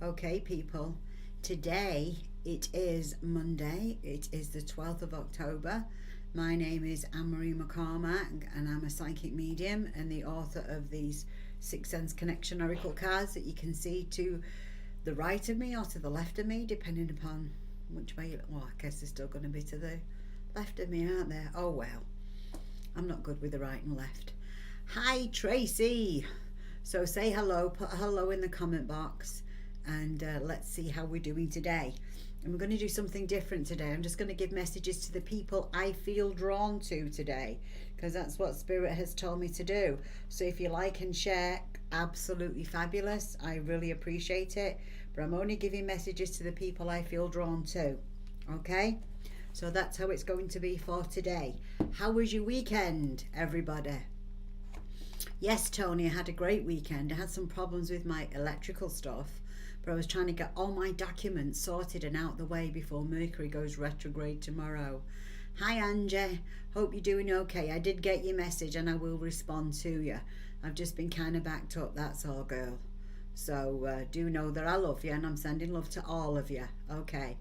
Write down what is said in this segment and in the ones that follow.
Okay, people, today it is Monday. It is the 12th of October. My name is Anne-Marie McCormack and I'm a psychic medium and the author of these Sixth Sense Connection Oracle cards that you can see to the right of me or to the left of me, depending upon which way well, I guess they're still going to be to the left of me, aren't they? Oh well, I'm not good with the right and left. Hi, Tracy. So say hello, put a hello in the comment box, and let's see how we're doing today. And we're going to do something different today. I'm just going to give messages to the people I feel drawn to today, because that's what Spirit has told me to do. So if you like and share, absolutely fabulous. I really appreciate it. But I'm only giving messages to the people I feel drawn to. Okay? So that's how it's going to be for today. How was your weekend, everybody? Yes, Tony, I had a great weekend. I had some problems with my electrical stuff, but I was trying to get all my documents sorted and out the way before Mercury goes retrograde tomorrow. Hi, Angie. Hope you're doing okay. I did get your message and I will respond to you. I've just been kind of backed up, that's all, girl. So do know that I love you and I'm sending love to all of you. Okay.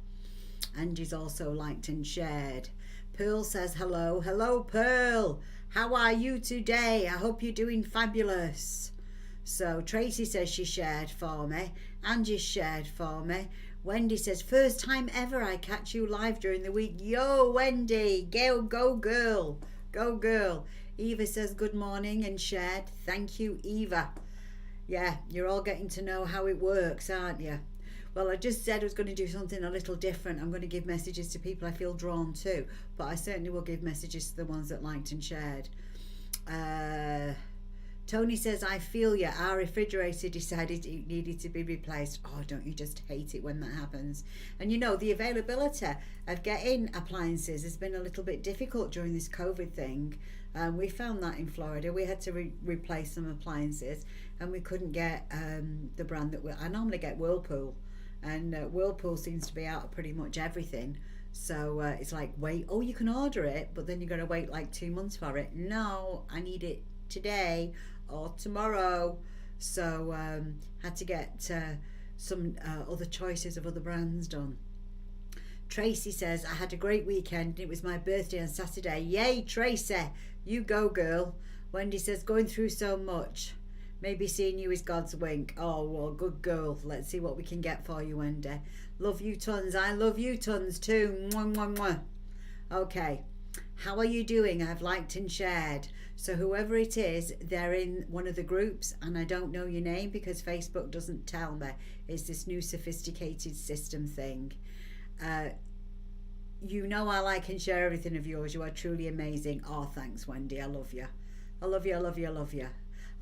Angie's also liked and shared. Pearl says hello. Hello, Pearl. How are you today? I hope you're doing fabulous. So Tracy says she shared for me. Angie shared for me. Wendy says, first time ever I catch you live during the week. Yo, Wendy. Go girl. Go girl. Eva says good morning and shared. Thank you, Eva. Yeah, you're all getting to know how it works, aren't you? Well, I just said I was going to do something a little different. I'm going to give messages to people I feel drawn to, but I certainly will give messages to the ones that liked and shared. Tony says, I feel you. Our refrigerator decided it needed to be replaced. Oh, don't you just hate it when that happens? And you know, the availability of getting appliances has been a little bit difficult during this COVID thing. We found that in Florida. We had to replace some appliances and we couldn't get the brand that I normally get Whirlpool. And Whirlpool seems to be out of pretty much everything. So it's like, wait, oh, you can order it, but then you're going to wait like 2 months for it. No, I need it today or tomorrow. So had to get some other choices of other brands done. Tracy says, I had a great weekend. It was my birthday on Saturday. Yay, Tracy. You go, girl. Wendy says, going through so much. Maybe seeing you is God's wink. Oh, well, good girl. Let's see what we can get for you, Wendy. Love you tons. I love you tons too. Mwah, mwah, mwah. Okay. How are you doing? I've liked and shared. So whoever it is, they're in one of the groups and I don't know your name because Facebook doesn't tell me. It's this new sophisticated system thing. You know I like and share everything of yours. You are truly amazing. Oh, thanks, Wendy. I love you. I love you. I love you. I love you.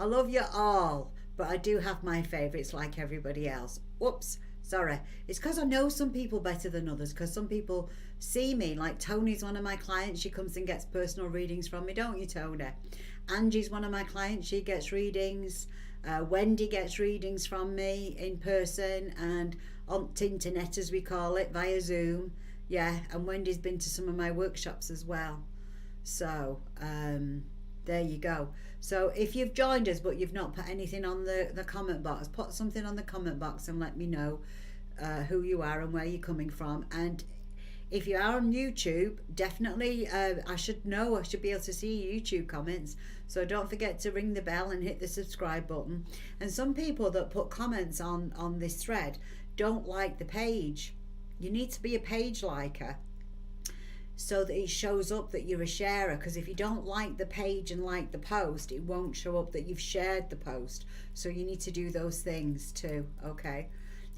I love you all, but I do have my favourites like everybody else. Whoops, sorry. It's because I know some people better than others, because some people see me, like Tony's one of my clients. She comes and gets personal readings from me, don't you, Tony? Angie's one of my clients. She gets readings. Wendy gets readings from me in person and on internet, as we call it, via Zoom. Yeah, and Wendy's been to some of my workshops as well. So, there you go. So if you've joined us but you've not put anything on the comment box, put something on the comment box and let me know who you are and where you're coming from. And if you are on YouTube, definitely I should know, I should be able to see your YouTube comments. So don't forget to ring the bell and hit the subscribe button. And some people that put comments on this thread don't like the page. You need to be a page liker, so that it shows up that you're a sharer, because if you don't like the page and like the post, it won't show up that you've shared the post. So you need to do those things too. Okay.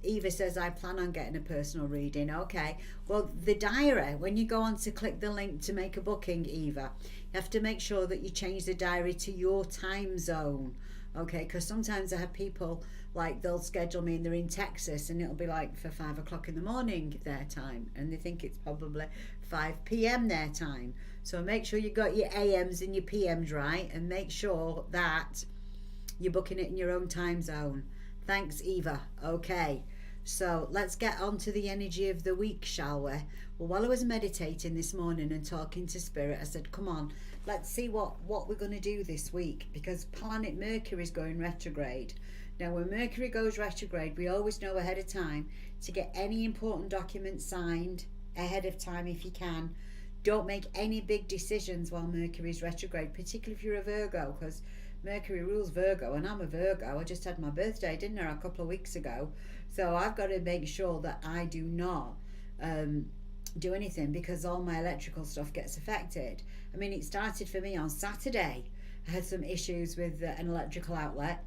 Eva says, I plan on getting a personal reading. Okay, well, the diary, when you go on to click the link to make a booking, Eva, you have to make sure that you change the diary to your time zone. Okay, because sometimes I have people, like, they'll schedule me and they're in Texas and it'll be like for 5 o'clock in the morning their time, and they think it's probably 5 p.m. their time. So make sure you got your AMs and your PMs right, and make sure that you're booking it in your own time zone. Thanks, Eva. Okay, so let's get on to the energy of the week, shall we? Well, while I was meditating this morning and talking to Spirit, I said, come on, let's see what we're going to do this week, because planet Mercury is going retrograde. Now, when Mercury goes retrograde, we always know ahead of time to get any important documents signed ahead of time if you can. Don't make any big decisions while Mercury is retrograde, particularly if you're a Virgo, because Mercury rules Virgo, and I'm a Virgo. I just had my birthday, didn't I, a couple of weeks ago. So I've got to make sure that I do not do anything, because all my electrical stuff gets affected. I mean, it started for me on Saturday. I had some issues with an electrical outlet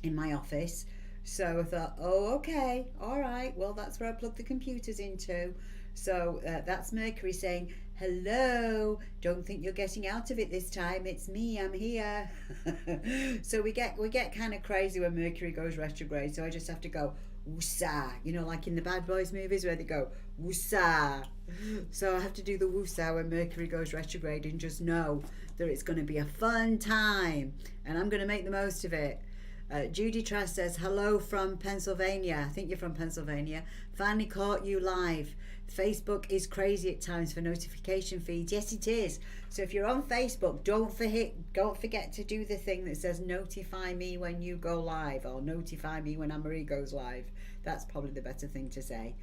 in my office. So I thought, oh, okay, all right, well, that's where I plug the computers into. So that's Mercury saying, hello, don't think you're getting out of it this time. It's me, I'm here. So we get kind of crazy when Mercury goes retrograde. So I just have to go, woosah, you know, like in the Bad Boys movies where they go, woosah. So I have to do the woosah when Mercury goes retrograde and just know that it's going to be a fun time and I'm going to make the most of it. Judy Trask says, hello from Pennsylvania. I think you're from Pennsylvania. Finally caught you live. Facebook is crazy at times for notification feeds. Yes, it is. So if you're on Facebook, don't forget to do the thing that says notify me when you go live, or notify me when Anne-Marie goes live. That's probably the better thing to say.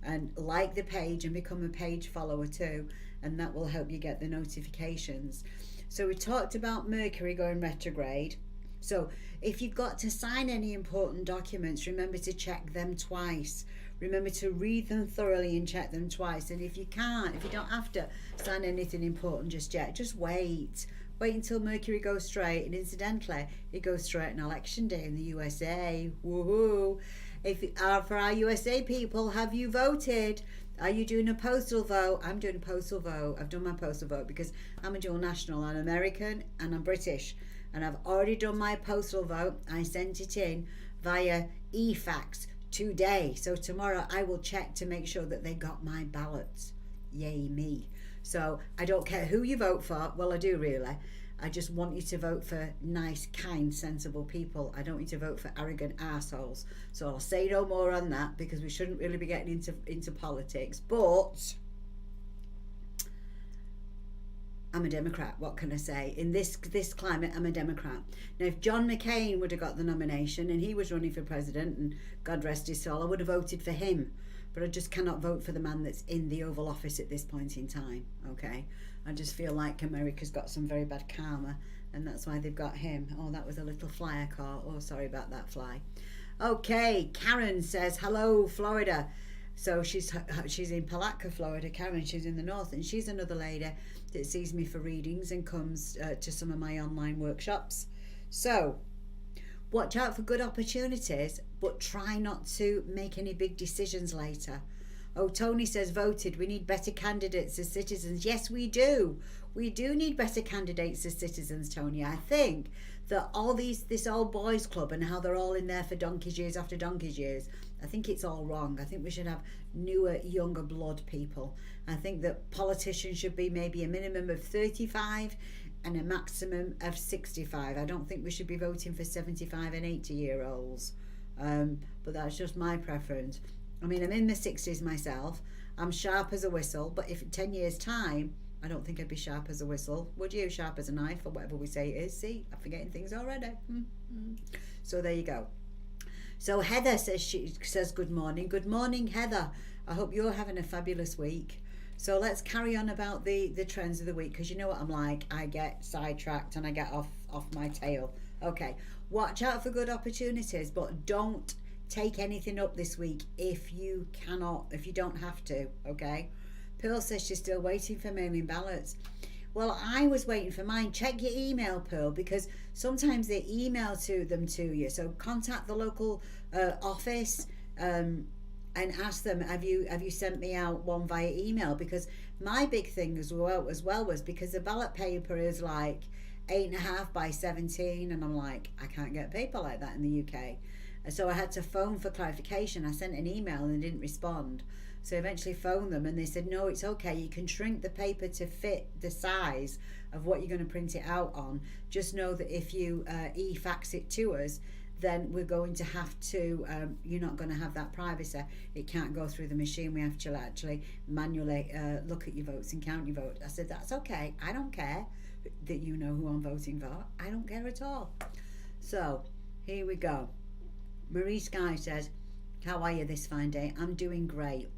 And like the page and become a page follower too, and that will help you get the notifications. So we talked about Mercury going retrograde. So if you've got to sign any important documents, remember to check them twice. Remember to read them thoroughly and check them twice. And if you don't have to sign anything important just yet, just wait. Wait until Mercury goes straight. And incidentally, it goes straight on election day in the USA. Woohoo! For our USA people, have you voted? Are you doing a postal vote? I'm doing a postal vote. I've done my postal vote because I'm a dual national. I'm American and I'm British. And I've already done my postal vote. I sent it in via e-fax today. So tomorrow I will check to make sure that they got my ballots. Yay me. So I don't care who you vote for. Well, I do really. I just want you to vote for nice, kind, sensible people. I don't want you to vote for arrogant arseholes. So I'll say no more on that because we shouldn't really be getting into politics. But I'm a Democrat. What can I say? In this climate, I'm a Democrat. Now, if John McCain would have got the nomination and he was running for president, and God rest his soul, I would have voted for him. But I just cannot vote for the man that's in the Oval Office at this point in time, okay? I just feel like America's got some very bad karma, and that's why they've got him. Oh, that was a little flyer car. Oh, sorry about that fly. Okay, Karen says, hello, Florida. So she's in Palatka, Florida. Karen, she's in the north, and she's another lady that sees me for readings and comes to some of my online workshops. So watch out for good opportunities, but try not to make any big decisions later. Oh, Tony says, voted. We need better candidates as citizens. Yes, we do. We do need better candidates as citizens, Tony. I think that this old boys club and how they're all in there for donkey's years after donkey's years, I think it's all wrong. I think we should have newer, younger blood people. I think that politicians should be maybe a minimum of 35 and a maximum of 65. I don't think we should be voting for 75 and 80-year-olds. But that's just my preference. I mean, I'm in my 60s myself. I'm sharp as a whistle, but if in 10 years' time, I don't think I'd be sharp as a whistle. Would you? Sharp as a knife, or whatever we say it is. See, I'm forgetting things already. So there you go. So Heather says good morning. Good morning, Heather. I hope you're having a fabulous week. So let's carry on about the trends of the week, because you know what I'm like. I get sidetracked and I get off my tail. Okay, watch out for good opportunities, but don't take anything up this week if you don't have to, okay? Pearl says she's still waiting for mailing ballots. Well, I was waiting for mine. Check your email, Pearl, because sometimes they email them to you. So contact the local office and ask them, have you sent me out one via email? Because my big thing as well was because the ballot paper is like 8.5 by 17, and I'm like, I can't get paper like that in the UK. And so I had to phone for clarification. I sent an email and they didn't respond. So I eventually phoned them and they said, no, it's okay. You can shrink the paper to fit the size of what you're going to print it out on. Just know that if you e-fax it to us, then we're going to have to, you're not going to have that privacy. It can't go through the machine. We have to actually manually look at your votes and count your vote. I said, that's okay. I don't care that you know who I'm voting for. I don't care at all. So here we go. Marie Sky says, how are you this fine day? I'm doing great.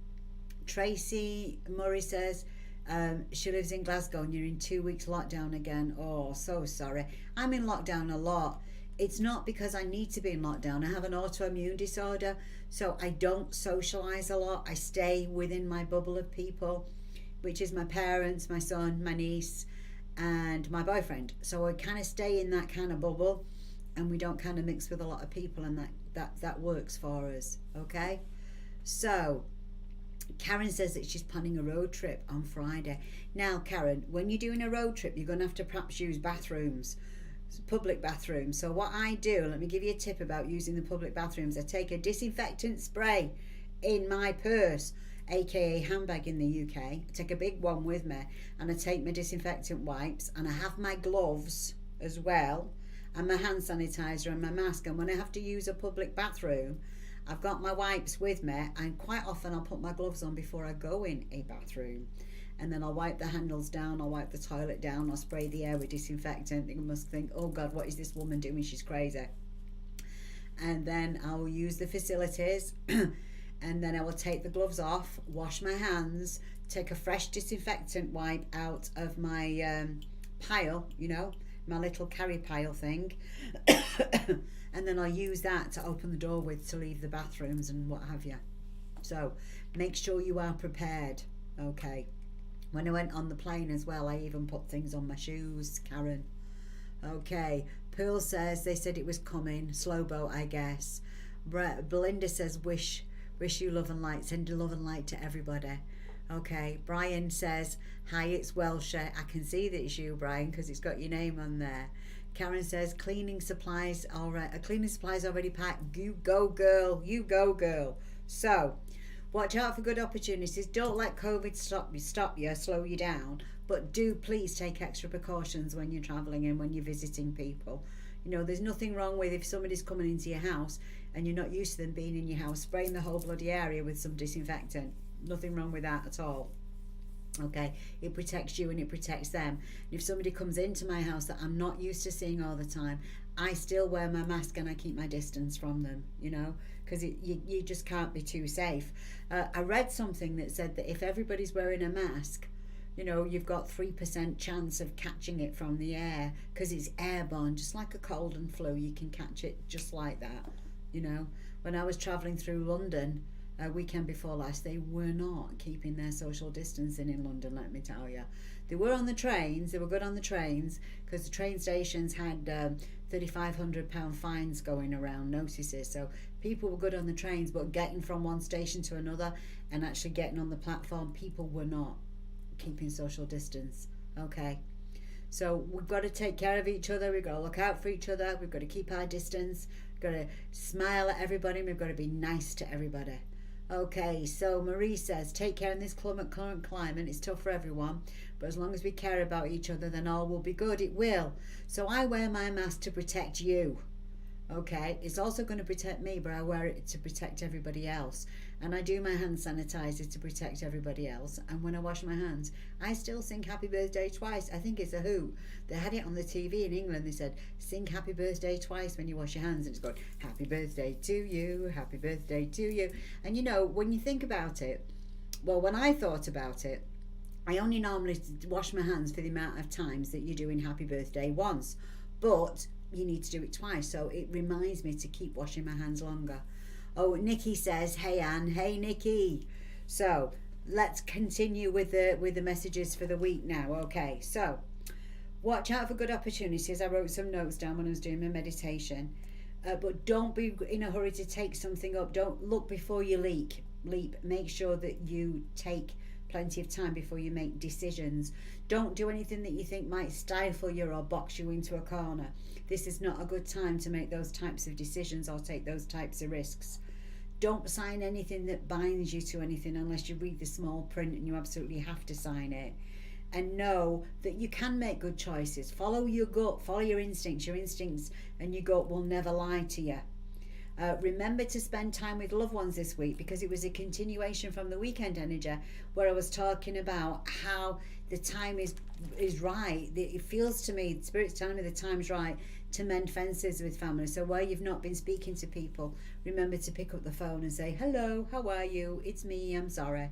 Tracy Murray says, she lives in Glasgow and you're in 2 weeks lockdown again. Oh, so sorry. I'm in lockdown a lot. It's not because I need to be in lockdown. I have an autoimmune disorder, so I don't socialise a lot. I stay within my bubble of people, which is my parents, my son, my niece, and my boyfriend. So I kind of stay in that kind of bubble, and we don't kind of mix with a lot of people, and that works for us. Okay, so Karen says that she's planning a road trip on Friday. Now, Karen, when you're doing a road trip, you're going to have to perhaps use bathrooms, public bathrooms. So what I do, let me give you a tip about using the public bathrooms. I take a disinfectant spray in my purse, aka handbag in the UK. I take a big one with me, and I take my disinfectant wipes, and I have my gloves as well, and my hand sanitizer and my mask. And when I have to use a public bathroom, I've got my wipes with me, and quite often I'll put my gloves on before I go in a bathroom, and then I'll wipe the handles down, I'll wipe the toilet down, I'll spray the air with disinfectant. You must think, oh God, what is this woman doing? She's crazy. And then I'll use the facilities and then I will take the gloves off, wash my hands, take a fresh disinfectant wipe out of my pile, you know, my little carry pile thing. And then I'll use that to open the door with to leave the bathrooms and what have you. So make sure you are prepared, okay? When I went on the plane as well, I even put things on my shoes, Karen. Okay, Pearl says they said it was coming. Slow boat, I guess. Belinda says wish you love and light. Send love and light to everybody. Okay, Brian says, hi, it's Welsh. I can see that it's you, Brian, because it's got your name on there. Karen says cleaning supplies already packed. You go, girl. You go, girl. So watch out for good opportunities. Don't let COVID stop you, slow you down. But do please take extra precautions when you're travelling and when you're visiting people. You know, there's nothing wrong with if somebody's coming into your house and you're not used to them being in your house, spraying the whole bloody area with some disinfectant. Nothing wrong with that at all. Okay, it protects you and it protects them. And if somebody comes into my house that I'm not used to seeing all the time, I still wear my mask and I keep my distance from them, you know, because you just can't be too safe. I read something that said that if everybody's wearing a mask, you know, you've got 3% chance of catching it from the air because it's airborne, just like a cold and flu. You can catch it just like that, you know. When I was travelling through London, weekend before last, they were not keeping their social distancing in London, let me tell you. They were on the trains, they were good on the trains, because the train stations had £3,500 fines going around, notices, so people were good on the trains, but getting from one station to another and actually getting on the platform, people were not keeping social distance. Okay, so we've got to take care of each other, we've got to look out for each other, we've got to keep our distance, we've got to smile at everybody, we've got to be nice to everybody. Okay, so Marie says, take care in this current climate. It's tough for everyone, but as long as we care about each other, then all will be good. It will. So I wear my mask to protect you. Okay, it's also going to protect me, but I wear it to protect everybody else. And I do my hand sanitizer to protect everybody else. And when I wash my hands, I still sing happy birthday twice. I think it's a hoot. They had it on the TV in England. They said, sing happy birthday twice when you wash your hands. And it's going, happy birthday to you, happy birthday to you. And you know, when you think about it, well, when I thought about it, I only normally wash my hands for the amount of times that you're doing happy birthday once. But you need to do it twice, so it reminds me to keep washing my hands longer. Oh, Nikki says, hey Anne. Hey Nikki. So let's continue with the messages for the week now. Okay, so watch out for good opportunities. I wrote some notes down when I was doing my meditation, but don't be in a hurry to take something up. Don't look before you leap. Make sure that you take plenty of time before you make decisions. Don't do anything that you think might stifle you or box you into a corner. This is not a good time to make those types of decisions or take those types of risks. Don't sign anything that binds you to anything unless you read the small print and you absolutely have to sign it. And know that you can make good choices. Follow your gut, follow your instincts. Your instincts and your gut will never lie to you. Remember to spend time with loved ones this week, because it was a continuation from the weekend energy where I was talking about how the time is right. It feels to me, the Spirit's telling me the time's right to mend fences with family. So where you've not been speaking to people, remember to pick up the phone and say, hello, how are you? It's me, I'm sorry.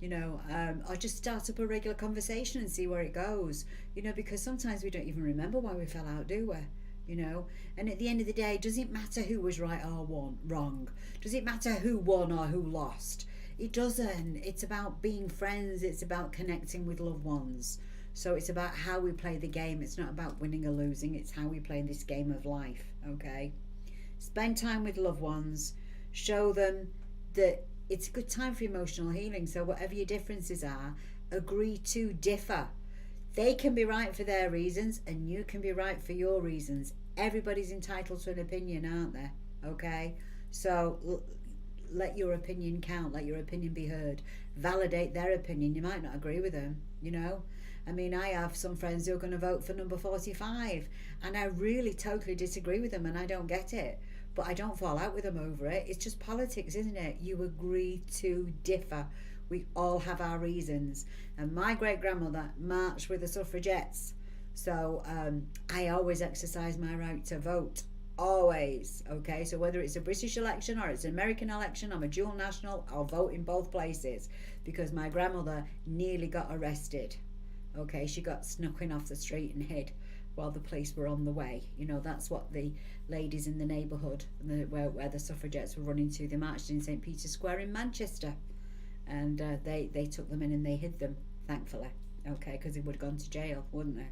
Or just start up a regular conversation and see where it goes, because sometimes we don't even remember why we fell out, do we? And at the end of the day, does it matter who was right or wrong? Does it matter who won or who lost? It doesn't. It's about being friends. It's about connecting with loved ones. So it's about how we play the game. It's not about winning or losing. It's how we play this game of life, okay? Spend time with loved ones. Show them that it's a good time for emotional healing. So whatever your differences are, agree to differ. They can be right for their reasons and you can be right for your reasons. Everybody's entitled to an opinion, aren't they? Okay? So let your opinion count. Let your opinion be heard. Validate their opinion. You might not agree with them, I mean, I have some friends who are going to vote for number 45 and I really totally disagree with them and I don't get it. But I don't fall out with them over it. It's just politics, isn't it? You agree to differ. We all have our reasons. And my great-grandmother marched with the suffragettes. So I always exercise my right to vote. Always. Okay, so whether it's a British election or it's an American election, I'm a dual national, I'll vote in both places. Because my grandmother nearly got arrested. Okay, she got snuck in off the street and hid while the police were on the way. That's what the ladies in the neighbourhood where the suffragettes were running to, they marched in St. Peter's Square in Manchester, and they took them in and they hid them, thankfully, okay, because they would have gone to jail, wouldn't they?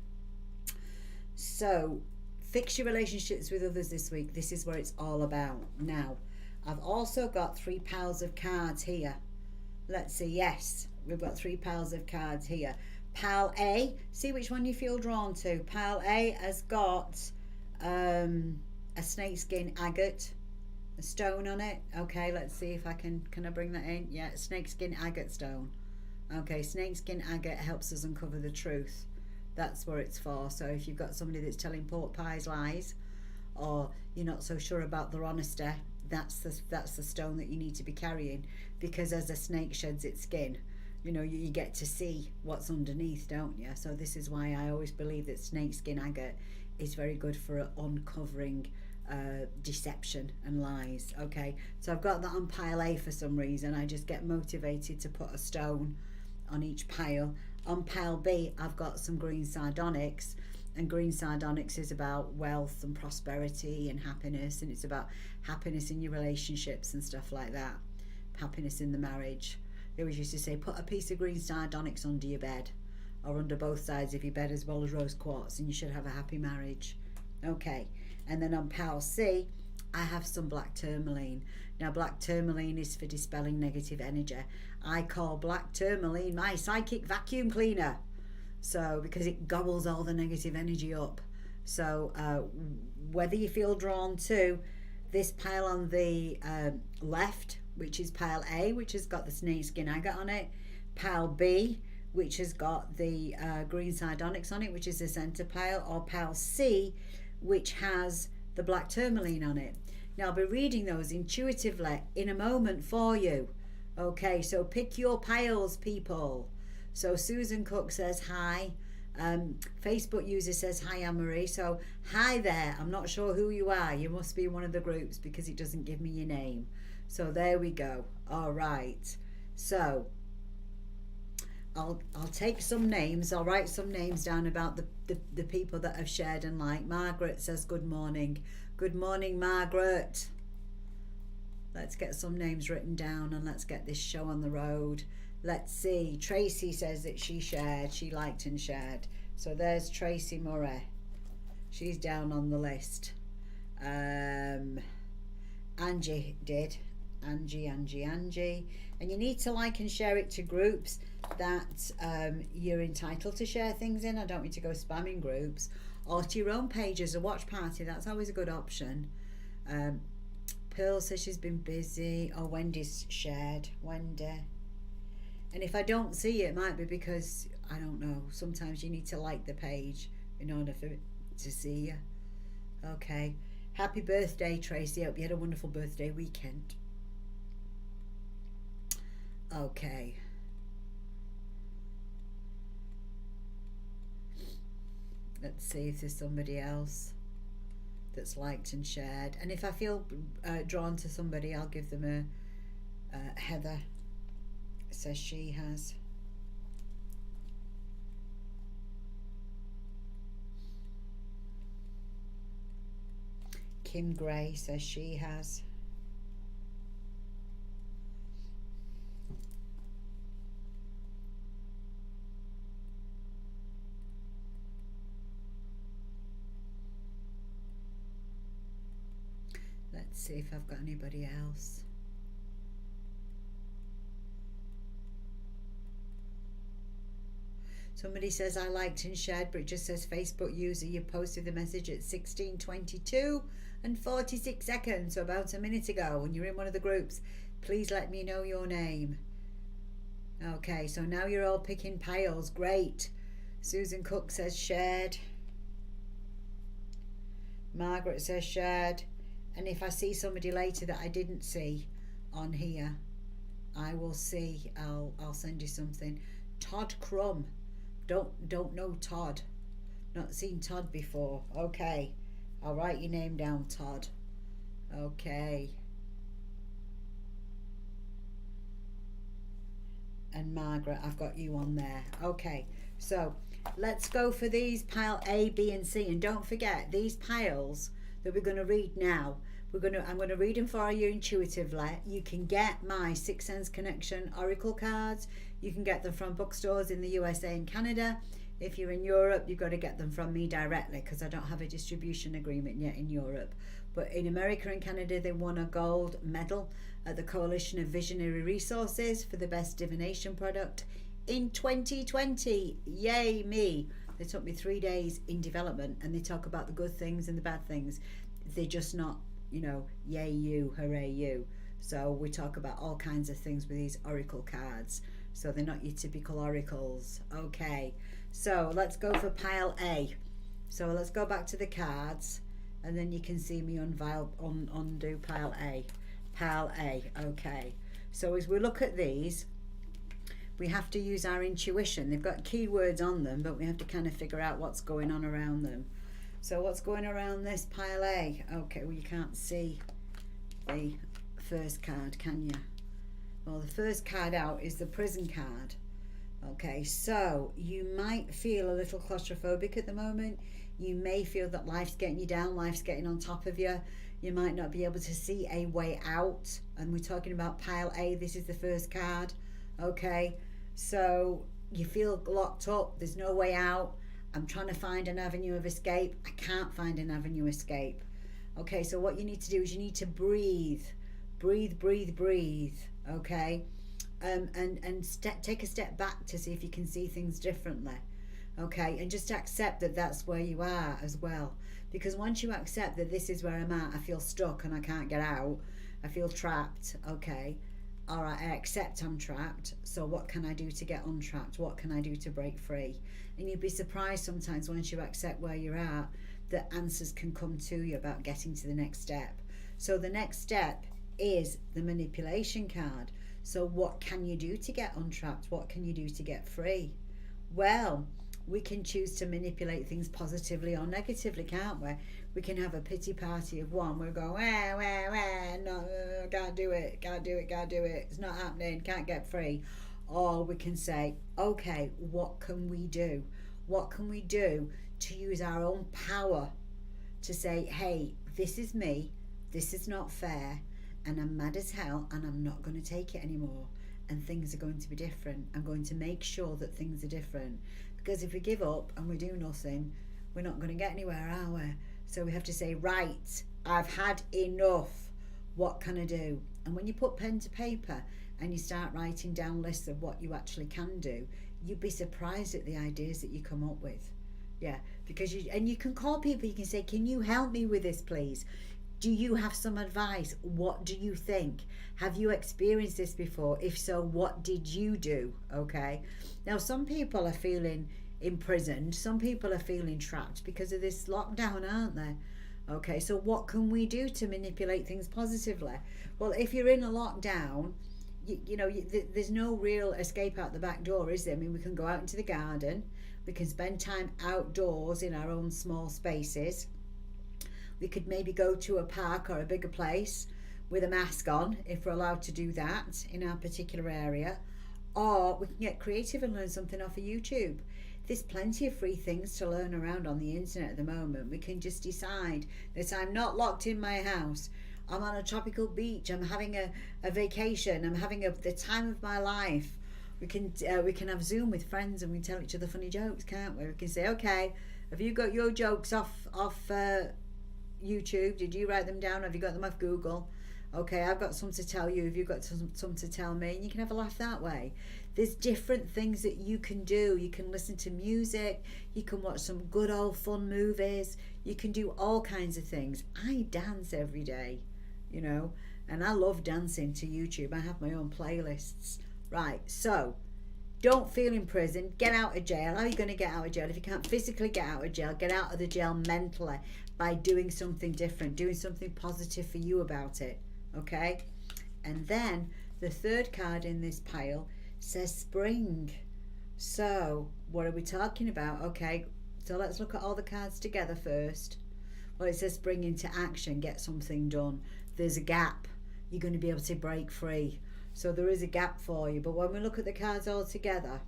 So fix your relationships with others this week. This is what it's all about. Now, I've also got 3 piles of cards here. Let's see. Yes, we've got 3 piles of cards here. Pile A, see which one you feel drawn to. Pile A has got a snakeskin agate, a stone on it. Okay, let's see if I can I bring that in? Yeah, snakeskin agate stone. Okay, snakeskin agate helps us uncover the truth. That's what it's for. So if you've got somebody that's telling pork pies lies, or you're not so sure about their honesty, that's the stone that you need to be carrying, because as a snake sheds its skin, you get to see what's underneath, don't you? So this is why I always believe that snakeskin agate is very good for uncovering deception and lies. Okay, so I've got that on pile A for some reason. I just get motivated to put a stone on each pile. On pile B, I've got some green sardonyx, and green sardonyx is about wealth and prosperity and happiness, and it's about happiness in your relationships and stuff like that, happiness in the marriage. They always used to say, put a piece of green sardonyx under your bed, or under both sides of your bed, as well as rose quartz, and you should have a happy marriage. Okay, and then on pile C, I have some black tourmaline. Now, black tourmaline is for dispelling negative energy. I call black tourmaline my psychic vacuum cleaner. So, because it gobbles all the negative energy up. So, whether you feel drawn to this pile on the left, which is pile A, which has got the snakeskin agate on it, pile B, which has got the green sardonyx on it, which is the centre pile, or pile C, which has the black tourmaline on it. Now, I'll be reading those intuitively in a moment for you. Okay, so pick your piles, people. So Susan Cook says hi. Facebook user says hi, Anne-Marie. So hi there. I'm not sure who you are. You must be in one of the groups because it doesn't give me your name. So there we go. All right. So I'll take some names. I'll write some names down about the people that have shared and liked. Margaret says good morning. Good morning, Margaret. Let's get some names written down and let's get this show on the road. Let's see. Tracy says that she shared. She liked and shared. So there's Tracy Murray. She's down on the list. Angie did. Angie. And you need to like and share it to groups that you're entitled to share things in. I don't need to go spamming groups. Or to your own page as a watch party. That's always a good option. Pearl says she's been busy. Oh, Wendy's shared. Wendy. And if I don't see it, it might be because, I don't know, sometimes you need to like the page in order for it to see you. Okay. Happy birthday, Tracy. Hope you had a wonderful birthday weekend. Okay. Let's see if there's somebody else. that's liked and shared. And if I feel drawn to somebody, I'll give them a Heather says she has. Kim Gray says she has. Let's see if I've got anybody else. Somebody says I liked and shared, but it just says Facebook user. You posted the message at 16:22 and 46 seconds, so about a minute ago. When you're in one of the groups, please let me know your name. Okay, so now you're all picking piles. Great. Susan Cook says shared. Margaret says shared. And if I see somebody later that I didn't see on here, I will see. I'll send you something. Todd Crumb. Don't know Todd. Not seen Todd before. Okay. I'll write your name down, Todd. Okay. And Margaret, I've got you on there. Okay. So let's go for these pile A, B, and C. And don't forget, these piles that we're going to read now, I'm going to read them for you intuitively. You can get my Sixth Sense Connection Oracle cards. You can get them from bookstores in the USA and Canada. If you're in Europe, you've got to get them from me directly because I don't have a distribution agreement yet in Europe. But in America and Canada, they won a gold medal at the Coalition of Visionary Resources for the best divination product in 2020. Yay me. They took me 3 days in development, and they talk about the good things and the bad things. They're just not, yay you, hooray you. So we talk about all kinds of things with these oracle cards. So they're not your typical oracles. Okay, so let's go for pile A. So let's go back to the cards, and then you can see me undo pile A. Pile A, okay. So as we look at these, we have to use our intuition. They've got keywords on them, but we have to kind of figure out what's going on around them. So what's going around this pile A? Okay, well, you can't see the first card, can you? Well, the first card out is the Prison card. Okay, so you might feel a little claustrophobic at the moment. You may feel that life's getting you down, life's getting on top of you. You might not be able to see a way out. And we're talking about pile A. This is the first card. Okay, so you feel locked up. There's no way out. I'm trying to find an avenue of escape. I can't find an avenue of escape. Okay, so what you need to do is you need to breathe. Breathe, breathe, breathe. Okay, take a step back to see if you can see things differently. Okay, and just accept that that's where you are as well. Because once you accept that this is where I'm at, I feel stuck and I can't get out. I feel trapped. Okay, all right, I accept I'm trapped. So what can I do to get untrapped? What can I do to break free? And you'd be surprised sometimes once you accept where you're at, that answers can come to you about getting to the next step. So the next step is the manipulation card. So what can you do to get untrapped? What can you do to get free? Well, we can choose to manipulate things positively or negatively, can't we? We can have a pity party of one. We'll go, no, can't do it, it's not happening, can't get free. Or we can say, okay, what can we do? What can we do to use our own power to say, hey, this is me, this is not fair, and I'm mad as hell, and I'm not going to take it anymore, and things are going to be different. I'm going to make sure that things are different, because if we give up and we do nothing, we're not going to get anywhere, are we? So we have to say, right, I've had enough. What can I do? And when you put pen to paper and you start writing down lists of what you actually can do, you'd be surprised at the ideas that you come up with. Yeah, because you can call people. You can say, can you help me with this, please? Do you have some advice? What do you think? Have you experienced this before? If so, what did you do? Okay. Now, some people are feeling imprisoned. Some people are feeling trapped because of this lockdown, aren't they? Okay, so what can we do to manipulate things positively? Well, if you're in a lockdown, there's no real escape out the back door, is there? I mean, we can go out into the garden. We can spend time outdoors in our own small spaces. We could maybe go to a park or a bigger place with a mask on, if we're allowed to do that in our particular area. Or we can get creative and learn something off of YouTube. There's plenty of free things to learn around on the internet at the moment. We can just decide that I'm not locked in my house. I'm on a tropical beach. I'm having a vacation. I'm having the time of my life. We can have Zoom with friends and we tell each other funny jokes, can't we? We can say, okay, have you got your jokes off YouTube? Did you write them down? Have you got them off Google? Okay, I've got some to tell you. Have you got some to tell me? And you can have a laugh that way. There's different things that you can do. You can listen to music. You can watch some good old fun movies. You can do all kinds of things. I dance every day, you know, and I love dancing to YouTube. I have my own playlists. Right, so don't feel in prison. Get out of jail. How are you going to get out of jail? If you can't physically get out of jail, get out of the jail mentally by doing something different, doing something positive for you about it. Okay? And then the third card in this pile says spring. So what are we talking about? Okay, so let's look at all the cards together first. Well, it says spring into action, get something done. There's a gap. You're going to be able to break free. So there is a gap for you. But when we look at the cards all together,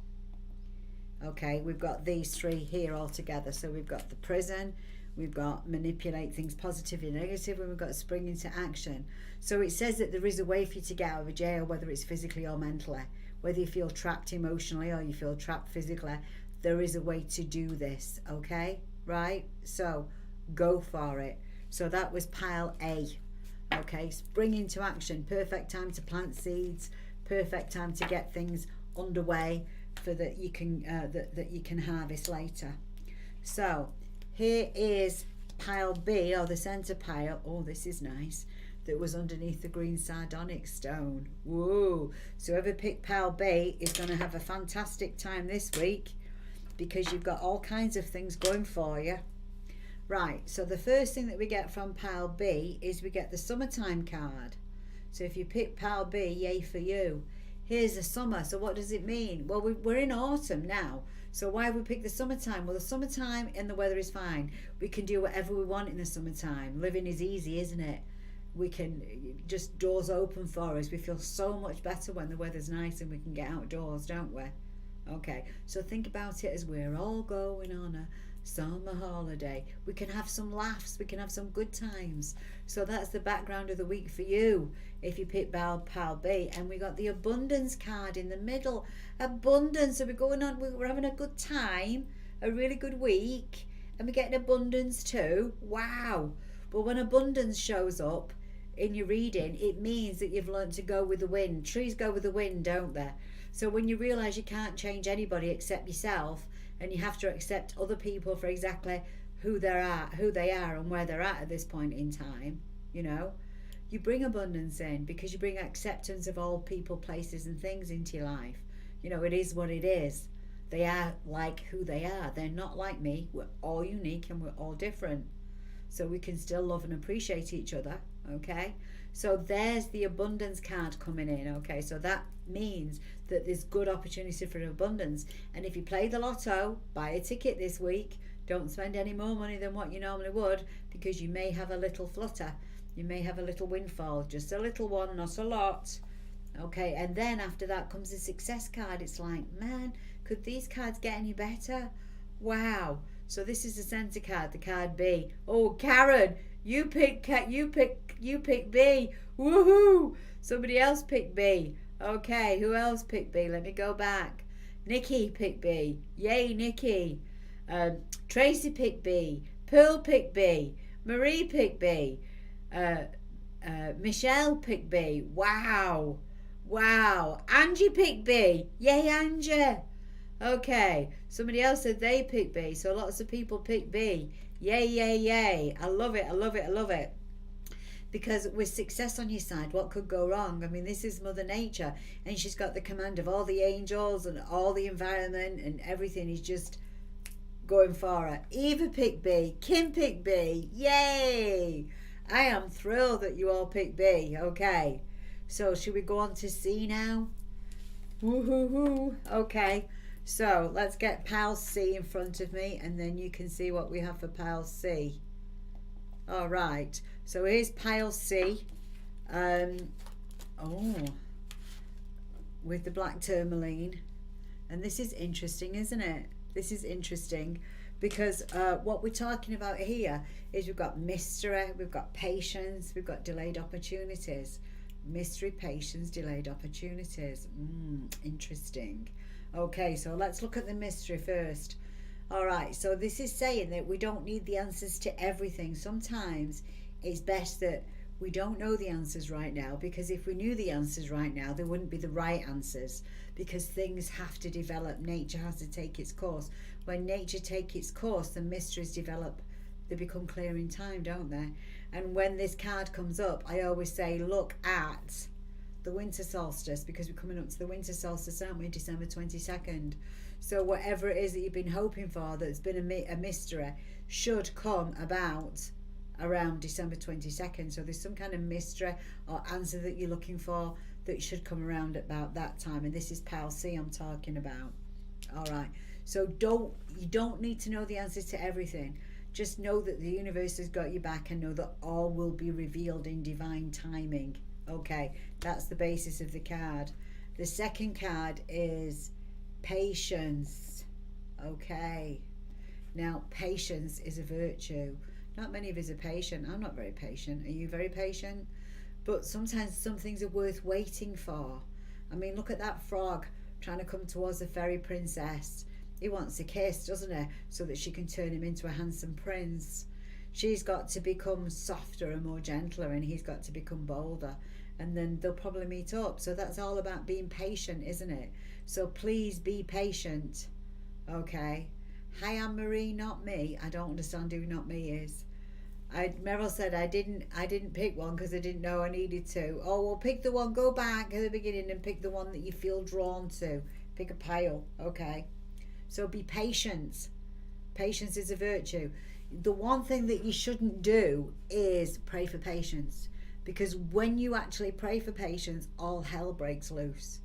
okay, we've got these three here all together. So we've got the prison, we've got manipulate things positive and negative, and we've got spring into action. So it says that there is a way for you to get out of jail, whether it's physically or mentally. Whether you feel trapped emotionally or you feel trapped physically, there is a way to do this, okay? Right? So go for it. So that was pile A. Okay, spring into action, perfect time to plant seeds, perfect time to get things underway for that you can that you can harvest later. So here is pile B, or the center pile. Oh, this is nice. That was underneath the green sardonyx stone. Whoa! So whoever picked pile B is going to have a fantastic time this week because you've got all kinds of things going for you. Right, so the first thing that we get from pile B is we get the summertime card. So if you pick pile B, yay for you. Here's the summer. So what does it mean? Well, we're in autumn now. So why have we picked the summertime? Well, the summertime and the weather is fine. We can do whatever we want in the summertime. Living is easy, isn't it? We can just doors open for us. We feel so much better when the weather's nice and we can get outdoors, don't we? Okay, so think about it as we're all going on a summer holiday. We can have some laughs, we can have some good times. So that's the background of the week for you if you pick pile B. And we got the abundance card in the middle. Abundance. So we're going on, we're having a good time, a really good week, and we're getting abundance too. Wow. But when abundance shows up in your reading, it means that you've learned to go with the wind. Trees go with the wind, don't they? So when you realise you can't change anybody except yourself, and you have to accept other people for exactly who they are and where they're at this point in time, you know, you bring abundance in because you bring acceptance of all people, places and things into your life. You know, it is what it is. They are like who they are. They're not like me. We're all unique and we're all different. So we can still love and appreciate each other, okay? So there's the abundance card coming in, okay? So that means that there's good opportunity for abundance. And if you play the lotto, buy a ticket this week. Don't spend any more money than what you normally would because you may have a little flutter. You may have a little windfall, just a little one, not a lot. Okay, and then after that comes the success card. It's like, man, could these cards get any better? Wow. So this is the center card, the card B. Oh, Karen, you pick B. Woohoo! Somebody else picked B. Okay, who else picked B? Let me go back. Nikki picked B. Yay, Nikki. Tracy picked B. Pearl picked B. Marie picked B. Michelle picked B. Wow. Wow. Angie picked B. Yay, Angie. Okay, somebody else said they picked B, so lots of people picked B. Yay, yay, yay. I love it, I love it, I love it. Because with success on your side, what could go wrong? I mean, this is Mother Nature, and she's got the command of all the angels and all the environment, and everything is just going for her. Eva picked B. Kim picked B. Yay! I am thrilled that you all picked B. Okay, so should we go on to C now? Woohoo! Okay. So let's get pile C in front of me and then you can see what we have for pile C. All right. So here's pile C. Um, oh, with the black tourmaline. And this is interesting, isn't it? This is interesting because what we're talking about here is we've got mystery, we've got patience, we've got delayed opportunities. Mystery, patience, delayed opportunities. Interesting. Okay, so let's look at the mystery first. All right, so this is saying that we don't need the answers to everything. Sometimes it's best that we don't know the answers right now, because if we knew the answers right now, they wouldn't be the right answers, because things have to develop. Nature has to take its course. When nature takes its course, the mysteries develop. They become clear in time, don't they? And when this card comes up, I always say, look at the winter solstice, because we're coming up to the winter solstice, aren't we? December 22nd. So whatever it is that you've been hoping for that's been a mystery should come about around December 22nd. So there's some kind of mystery or answer that you're looking for that should come around about that time. And this is pile C I'm talking about. All right. So you don't need to know the answers to everything. Just know that the universe has got you back, and know that all will be revealed in divine timing. Okay, that's the basis of the card. The second card is patience. Okay. Now, patience is a virtue. Not many of us are patient. I'm not very patient. Are you very patient? But sometimes some things are worth waiting for. I mean, look at that frog trying to come towards the fairy princess. He wants a kiss, doesn't he? So that she can turn him into a handsome prince. She's got to become softer and more gentler, and he's got to become bolder. And then they'll probably meet up. So that's all about being patient, isn't it? So please be patient. Okay. Hi, Anne-Marie, not me. I don't understand who not me is. Meryl said I didn't pick one because I didn't know I needed to. Oh, well, pick the one. Go back at the beginning and pick the one that you feel drawn to. Pick a pile. Okay. So be patient. Patience is a virtue. The one thing that you shouldn't do is pray for patience, because when you actually pray for patience, all hell breaks loose.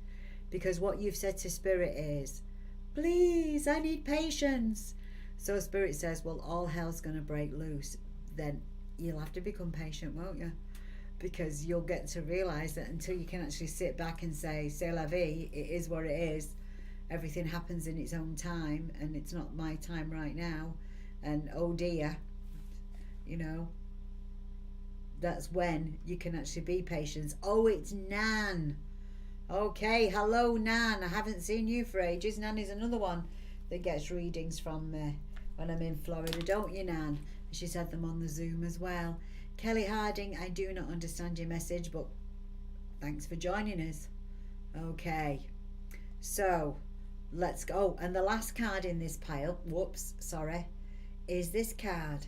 Because what you've said to Spirit is, please, I need patience. So Spirit says, well, all hell's going to break loose. Then you'll have to become patient, won't you? Because you'll get to realise that until you can actually sit back and say, c'est la vie, it is what it is. Everything happens in its own time, and it's not my time right now. And oh dear, you know, that's when you can actually be patient. Oh, it's Nan. Okay, hello Nan. I haven't seen you for ages. Nan is another one that gets readings from when I'm in Florida, don't you, Nan? She's had them on the Zoom as well. Kelly Harding, I do not understand your message, but thanks for joining us. Okay, so let's go. And the last card in this pile, is this card.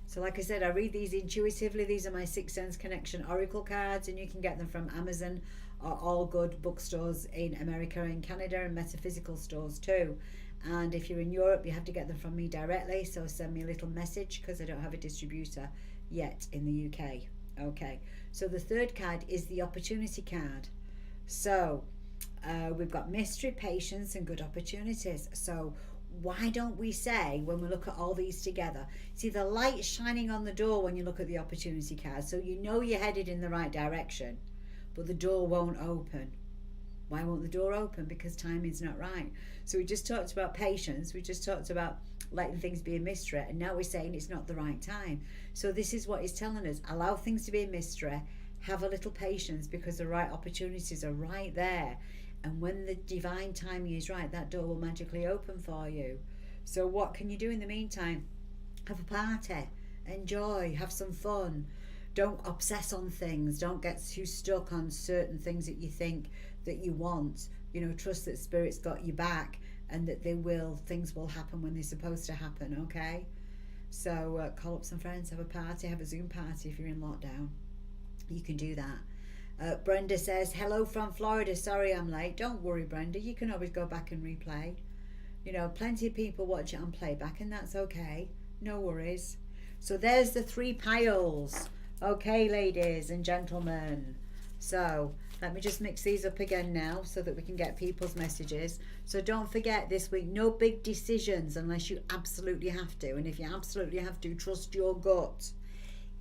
So like I said, I read these intuitively. These are my Sixth Sense Connection Oracle cards, and you can get them from Amazon or all good bookstores in America and Canada, and metaphysical stores too. And if you're in Europe, you have to get them from me directly, so send me a little message, because I don't have a distributor yet in the UK. Okay, so the third card is the opportunity card. So we've got mystery, patience, and good opportunities. So why don't we say, when we look at all these together, see the light shining on the door when you look at the opportunity card, so you know you're headed in the right direction, but the door won't open. Why won't the door open? Because timing's not right. So we just talked about patience, we just talked about letting things be a mystery, and now we're saying it's not the right time. So this is what he's telling us: allow things to be a mystery, have a little patience, because the right opportunities are right there. And when the divine timing is right, that door will magically open for you. So what can you do in the meantime? Have a party, enjoy, have some fun. Don't obsess on things. Don't get too stuck on certain things that you think that you want. You know, trust that Spirit's got you back, and that things will happen when they're supposed to happen, okay? So call up some friends, have a party, have a Zoom party if you're in lockdown. You can do that. Brenda says, hello from Florida. Sorry I'm late. Don't worry, Brenda. You can always go back and replay. You know, plenty of people watch it on playback, and that's okay. No worries. So there's the 3 piles. Okay, ladies and gentlemen. So Let me just mix these up again now so that we can get people's messages. So don't forget this week, no big decisions unless you absolutely have to. And if you absolutely have to, trust your gut.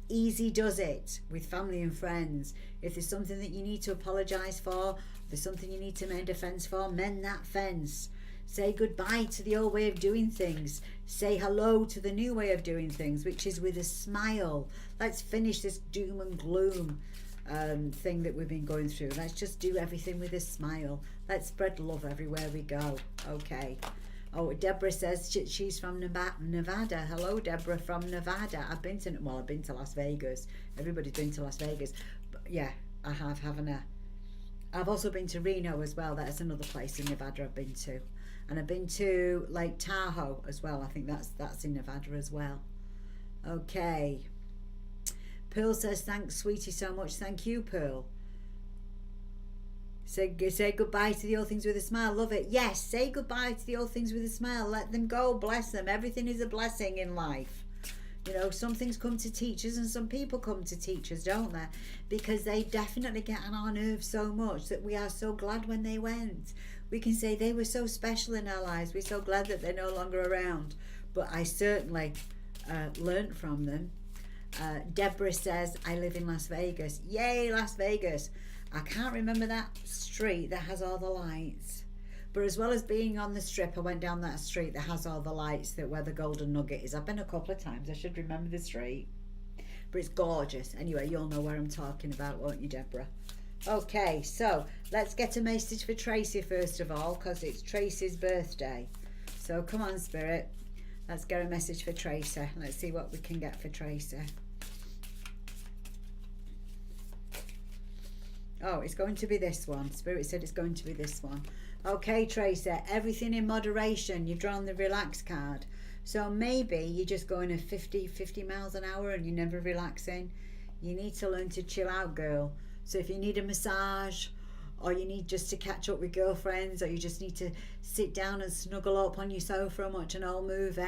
Easy does it with family and friends. If there's something that you need to apologise for, if there's something you need to mend a fence for, mend that fence. Say goodbye to the old way of doing things. Say hello to the new way of doing things, which is with a smile. Let's finish this doom and gloom thing that we've been going through. Let's just do everything with a smile. Let's spread love everywhere we go. Okay. Oh, Deborah says she's from Nevada. Hello, Deborah from Nevada. I've been to Las Vegas. Everybody's been to Las Vegas. But yeah, I have, haven't I? I've also been to Reno as well. That's another place in Nevada I've been to. And I've been to Lake Tahoe as well. I think that's in Nevada as well. Okay. Pearl says, thanks, sweetie, so much. Thank you, Pearl. Say goodbye to the old things with a smile. Love it. Yes, say goodbye to the old things with a smile. Let them go. Bless them. Everything is a blessing in life. You know, some things come to teach us and some people come to teach us, don't they? Because they definitely get on our nerves so much that we are so glad when they went. We can say they were so special in our lives. We're so glad that they're no longer around. But I certainly learnt from them. Deborah says, I live in Las Vegas. Yay, Las Vegas. I can't remember that street that has all the lights. But as well as being on the strip, I went down that street that has all the lights, that where the Golden Nugget is. I've been a couple of times. I should remember the street. But it's gorgeous. Anyway, you'll know where I'm talking about, won't you, Deborah? Okay, so let's get a message for Tracy first of all, because it's Tracy's birthday. So come on, Spirit. Let's get a message for Tracy. Let's see what we can get for Tracy. Oh, it's going to be this one. Spirit said it's going to be this one. Okay, Tracy, everything in moderation. You've drawn the relax card. So maybe you're just going at 50 miles an hour and you're never relaxing. You need to learn to chill out, girl. So if you need a massage, or you need just to catch up with girlfriends, or you just need to sit down and snuggle up on your sofa and watch an old movie,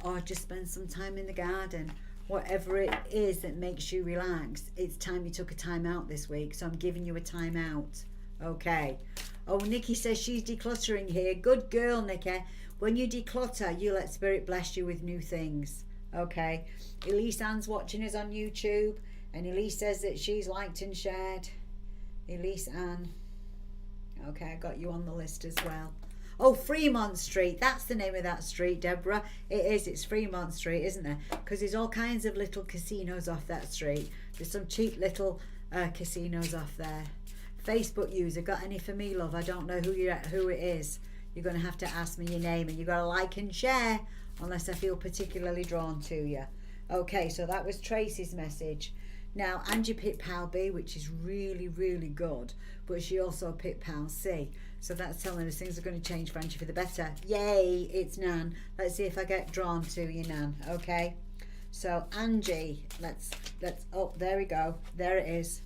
or just spend some time in the garden, whatever it is that makes you relax, it's time you took a time out this week. So I'm giving you a time out. Okay. Oh, Nikki says she's decluttering here. Good girl, Nikki. When you declutter, you let Spirit bless you with new things. Okay. Elise Ann's watching us on YouTube, and Elise says that she's liked and shared. Elise Ann. Okay, I got you on the list as well. Oh, Fremont Street. That's the name of that street, Deborah. It is. It's Fremont Street, isn't there? Because there's all kinds of little casinos off that street. There's some cheap little casinos off there. Facebook user, got any for me, love? I don't know who it is. You're going to have to ask me your name, and you've got to like and share unless I feel particularly drawn to you. Okay, so that was Tracy's message. Now, Angie picked Pal B, which is really, really good, but she also picked Pal C. So that's telling us things are going to change for Angie for the better. Yay, it's Nan. Let's see if I get drawn to you, Nan. Okay, so Angie, let's, oh, there we go. There it is.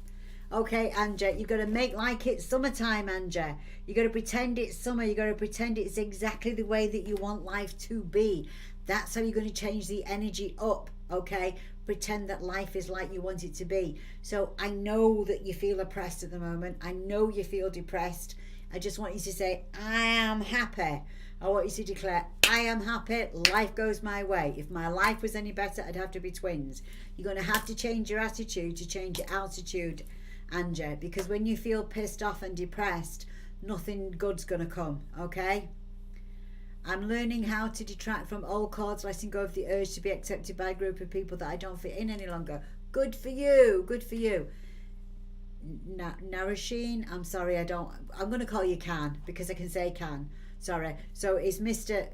Okay, Angie, you've got to make like it's summertime, Angie. You've got to pretend it's summer. You've got to pretend it's exactly the way that you want life to be. That's how you're going to change the energy up, okay? Pretend that life is like you want it to be. So I know that you feel oppressed at the moment. I know you feel depressed. I just want you to say, I am happy. I want you to declare, I am happy. Life goes my way. If my life was any better, I'd have to be twins. You're going to have to change your attitude to change your altitude, Angie, because when you feel pissed off and depressed, nothing good's going to come, okay? I'm learning how to detract from old cords, letting go of the urge to be accepted by a group of people that I don't fit in any longer. Good for you. Good for you. Narasheen, I'm sorry, I'm going to call you Can, because I can say Can. Sorry. So it's Mr.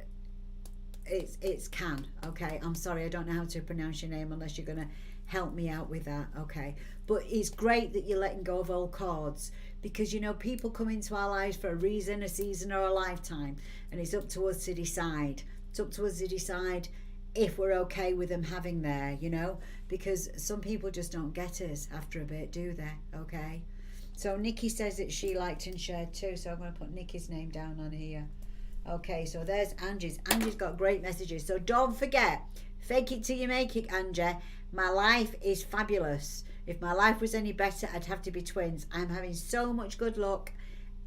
It's Can, okay? I'm sorry, I don't know how to pronounce your name unless you're going to help me out with that, okay? But it's great that you're letting go of old cords, because, you know, people come into our lives for a reason, a season, or a lifetime, and it's up to us to decide. It's up to us to decide if we're okay with them having there, you know, because some people just don't get us after a bit, do they? Okay. So Nikki says that she liked and shared too, so I'm going to put Nikki's name down on here. Okay, so there's Angie's. Angie's got great messages. So don't forget, fake it till you make it, Angie. My life is fabulous. If my life was any better, I'd have to be twins. I'm having so much good luck.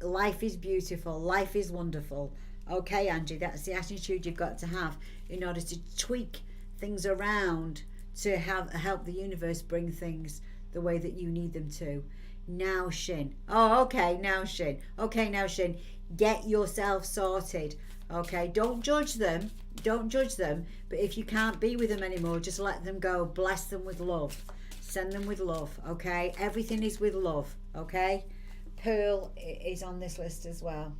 Life is beautiful. Life is wonderful. Okay, Angie, that's the attitude you've got to have in order to tweak things around to help the universe bring things the way that you need them to. Now, Shin. Oh, okay, now, Shin. Okay, now, Shin. Get yourself sorted. Okay, don't judge them. Don't judge them. But if you can't be with them anymore, just let them go. Bless them with love. Send them with love. Okay, everything is with love. Okay, Pearl is on this list as well.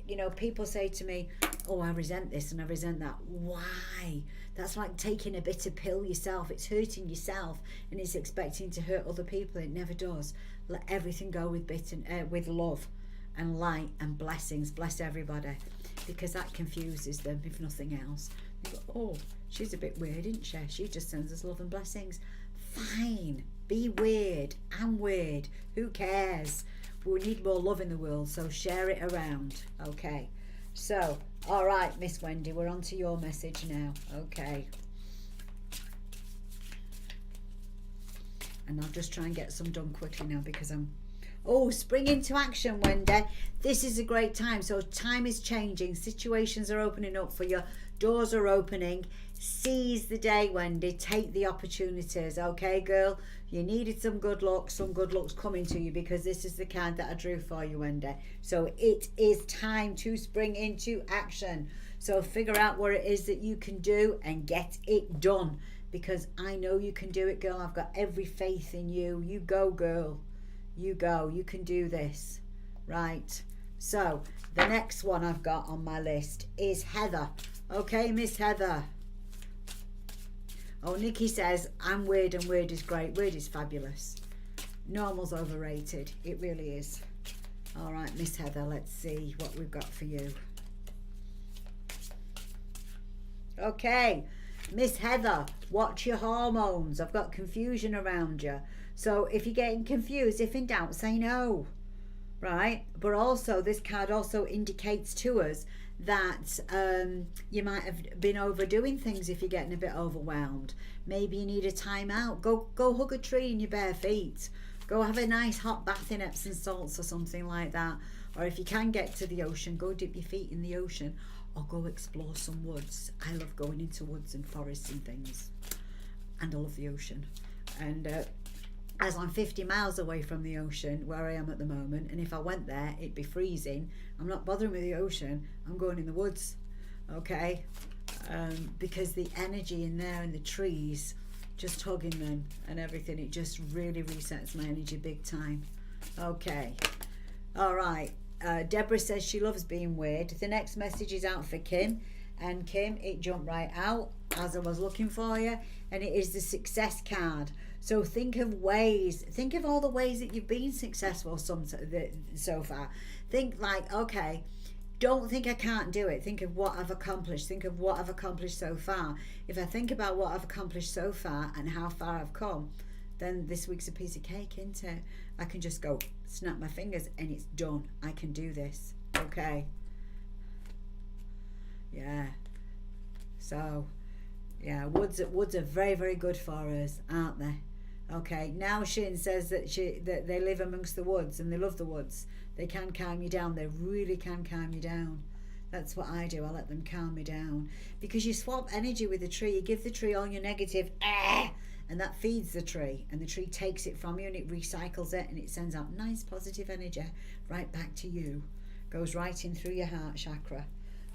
You know, people say to me, oh, I resent this and I resent that. Why? That's like taking a bitter pill yourself. It's hurting yourself and it's expecting to hurt other people. It never does. Let everything go with love and light and blessings. Bless everybody, because that confuses them, if nothing else. They go, oh, she's a bit weird, isn't she? She just sends us love and blessings. Fine. Be weird. I'm weird. Who cares? We need more love in the world, so share it around. Okay, so all right, Miss Wendy, we're on to your message now. Okay, and I'll just try and get some done quickly now because I'm spring into action, Wendy. This is a great time. So time is changing, situations are opening up for you, doors are opening. Seize the day, Wendy. Take the opportunities. Okay, girl, you needed some good luck. Some good luck's coming to you because this is the card that I drew for you, Wendy. So it is time to spring into action. So figure out what it is that you can do and get it done, because I know you can do it, girl. I've got every faith in you. You go, girl. You go. You can do this. Right. So the next one I've got on my list is Heather. Okay, Miss Heather. Oh, Nikki says, I'm weird and weird is great. Weird is fabulous. Normal's overrated. It really is. All right, Miss Heather, let's see what we've got for you. Okay, Miss Heather, watch your hormones. I've got confusion around you. So if you're getting confused, if in doubt, say no. Right? But also, this card also indicates to us that you might have been overdoing things if you're getting a bit overwhelmed. Maybe you need a time out. Go hug a tree in your bare feet. Go have a nice hot bath in Epsom salts or something like that. Or if you can get to the ocean, go dip your feet in the ocean or go explore some woods. I love going into woods and forests and things. And I love the ocean. And as I'm 50 miles away from the ocean where I am at the moment, and if I went there it'd be freezing, I'm not bothering with the ocean, I'm going in the woods. Okay, because the energy in there and the trees, just hugging them and everything, it just really resets my energy big time. Okay, all right. Deborah says she loves being weird. The next message is out for Kim, and Kim, it jumped right out as I was looking for you, and it is the success card. So think of all the ways that you've been successful so far. Think like, okay, don't think I can't do it. Think of what I've accomplished. Think of what I've accomplished so far. If I think about what I've accomplished so far and how far I've come, then this week's a piece of cake, isn't it? I can just go snap my fingers and it's done. I can do this. Okay. Yeah. So, yeah, woods are very, very good for us, aren't they? Okay, now Shin says that they live amongst the woods and they love the woods. They can calm you down. They really can calm you down. That's what I do. I let them calm me down. Because you swap energy with the tree. You give the tree all your negative, and that feeds the tree. And the tree takes it from you and it recycles it and it sends out nice positive energy right back to you. Goes right in through your heart chakra.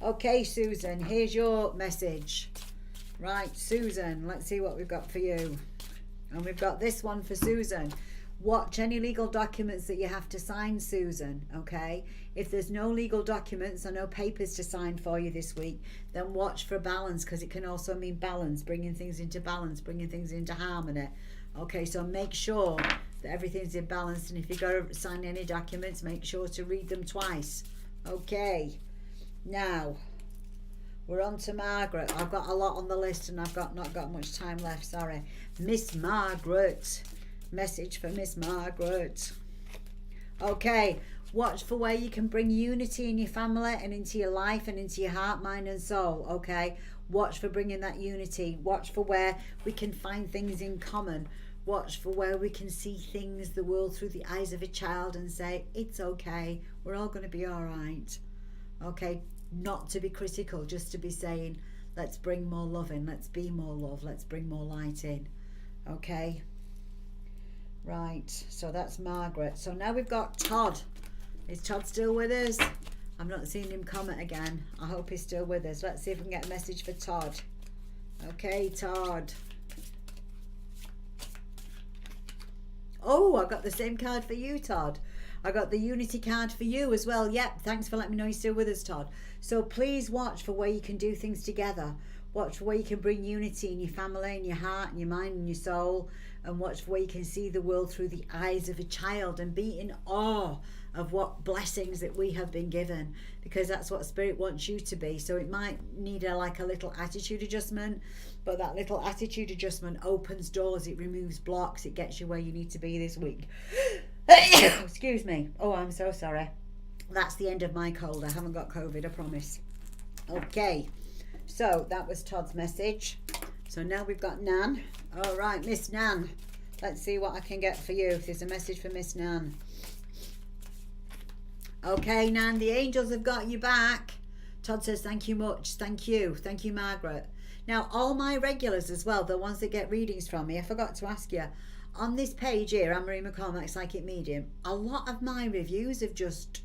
Okay, Susan, here's your message. Right, Susan, let's see what we've got for you. And we've got this one for Susan. Watch any legal documents that you have to sign, Susan, okay? If there's no legal documents or no papers to sign for you this week, then watch for balance, because it can also mean balance, bringing things into balance, bringing things into harmony. Okay, so make sure that everything's in balance, and if you've got to sign any documents, make sure to read them twice. Okay, now we're on to Margaret. I've got a lot on the list and I've not got much time left, sorry. Miss Margaret. Message for Miss Margaret. Okay, watch for where you can bring unity in your family and into your life and into your heart, mind and soul, okay? Watch for bringing that unity. Watch for where we can find things in common. Watch for where we can see things, the world through the eyes of a child and say, it's okay, we're all going to be all right. Okay, not to be critical, just to be saying, let's bring more love in, let's be more love, let's bring more light in. Okay, right, so that's Margaret. So now we've got Todd. Is Todd still with us? I'm not seeing him comment again. I hope he's still with us. Let's see if we can get a message for Todd. Okay, Todd. Oh, I got the same card for you, Todd. I got the Unity card for you as well. Yep, thanks for letting me know you're still with us, Todd. So please watch for where you can do things together. Watch for where you can bring unity in your family, in your heart, in your mind, and your soul. And watch for where you can see the world through the eyes of a child and be in awe of what blessings that we have been given, because that's what Spirit wants you to be. So it might need a little attitude adjustment, but that little attitude adjustment opens doors, it removes blocks, it gets you where you need to be this week. Excuse me. Oh, I'm so sorry. That's the end of my cold. I haven't got COVID, I promise. Okay, so that was Todd's message. So now we've got Nan. All right, Miss Nan. Let's see what I can get for you. There's a message for Miss Nan. Okay, Nan, the angels have got you back. Todd says, thank you much. Thank you. Thank you, Margaret. Now, all my regulars as well, the ones that get readings from me, I forgot to ask you, on this page here, Anne-Marie McCormack, Psychic Medium, a lot of my reviews have just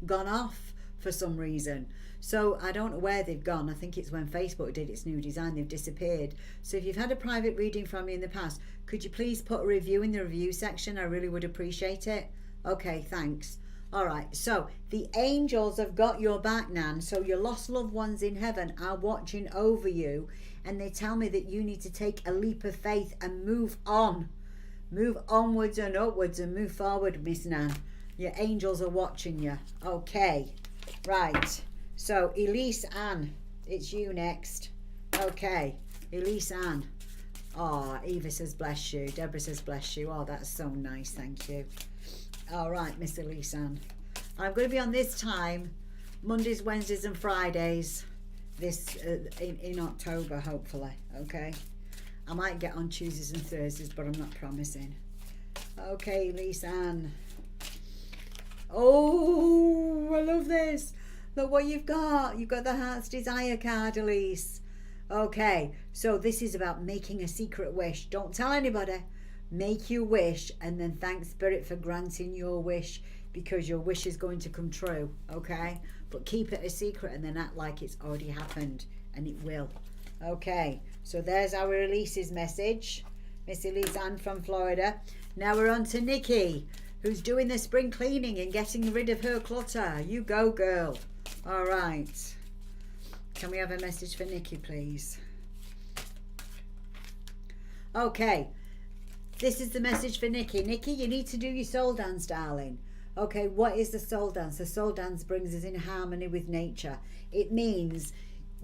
gone off for some reason. So I don't know where they've gone. I think it's when Facebook did its new design, they've disappeared. So if you've had a private reading from me in the past, could you please put a review in the review section? I really would appreciate it. Okay, thanks. All right, so the angels have got your back, Nan. So your lost loved ones in heaven are watching over you, and they tell me that you need to take a leap of faith and move on. Move onwards and upwards and move forward, Miss Nan. Your angels are watching you. Okay, right. So Elise Ann, it's you next. Okay, Elise Ann. Oh, Eva says bless you. Deborah says bless you. Oh, that's so nice, thank you. All right, Miss Elise Ann. I'm going to be on this time, Mondays, Wednesdays and Fridays, this in October, hopefully, okay? I might get on Tuesdays and Thursdays, but I'm not promising. Okay, Elise Ann. Oh, I love this. Look what you've got. You've got the Heart's Desire card, Elise. Okay, so this is about making a secret wish. Don't tell anybody. Make your wish and then thank Spirit for granting your wish, because your wish is going to come true, okay? But keep it a secret and then act like it's already happened, and it will. Okay, so there's our Elise's message. Miss Elise Ann from Florida. Now we're on to Nikki, who's doing the spring cleaning and getting rid of her clutter. You go, girl. All right. Can we have a message for Nikki, please? Okay. This is the message for Nikki. Nikki, you need to do your soul dance, darling. Okay, what is the soul dance? The soul dance brings us in harmony with nature. It means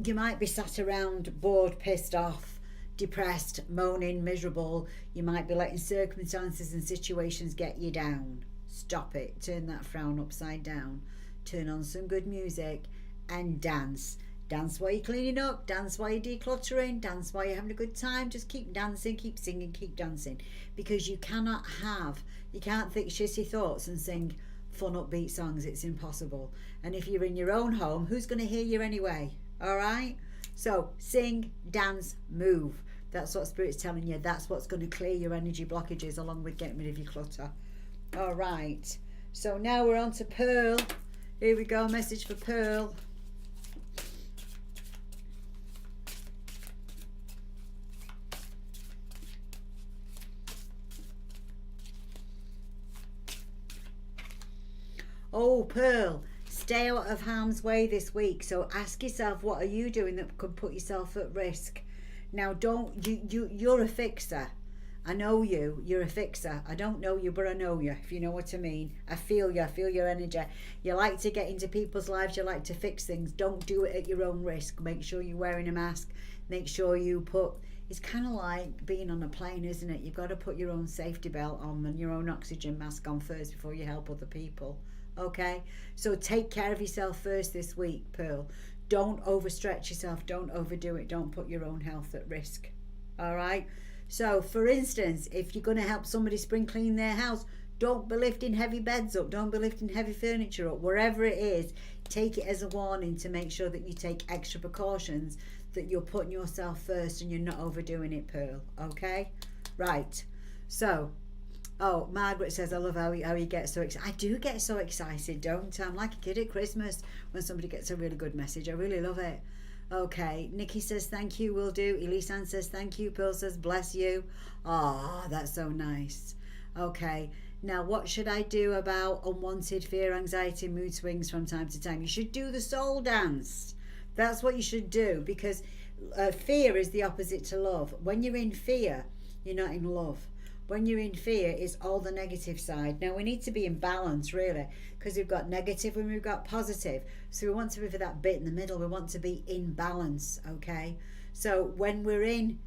you might be sat around bored, pissed off, depressed, moaning, miserable. You might be letting circumstances and situations get you down. Stop it. Turn that frown upside down. Turn on some good music and dance. Dance while you're cleaning up, dance while you're decluttering, dance while you're having a good time. Just keep dancing, keep singing, keep dancing. Because you can't think shitty thoughts and sing fun upbeat songs. It's impossible. And if you're in your own home, who's going to hear you anyway? All right? So sing, dance, move. That's what Spirit's telling you. That's what's going to clear your energy blockages along with getting rid of your clutter. All right. So now we're on to Pearl. Here we go. Message for Pearl. Oh, Pearl, stay out of harm's way this week. So ask yourself, what are you doing that could put yourself at risk? Now, you're a fixer. I know you. You're a fixer. I don't know you, but I know you, if you know what I mean. I feel you. I feel your energy. You like to get into people's lives. You like to fix things. Don't do it at your own risk. Make sure you're wearing a mask. Make sure you put... It's kind of like being on a plane, isn't it? You've got to put your own safety belt on and your own oxygen mask on first before you help other people. Okay, so take care of yourself first this week, Pearl. Don't overstretch yourself. Don't overdo it. Don't put your own health at risk. All right, So, for instance, if you're going to help somebody spring clean their house, don't be lifting heavy beds up, don't be lifting heavy furniture up, wherever it is. Take it as a warning to make sure that you take extra precautions, that you're putting yourself first and you're not overdoing it, Pearl. Okay? Right. So, oh, Margaret says, I love how you get so excited. I do get so excited, don't I? I'm like a kid at Christmas when somebody gets a really good message. I really love it. Okay, Nikki says, thank you, will do. Elisan says, thank you. Pearl says, bless you. Oh, that's so nice. Okay, now what should I do about unwanted fear, anxiety, mood swings from time to time? You should do the soul dance. That's what you should do, because fear is the opposite to love. When you're in fear, you're not in love. When you're in fear, it's all the negative side. Now, we need to be in balance, really, because we've got negative and we've got positive. So we want to be for that bit in the middle. We want to be in balance, okay? So when we're in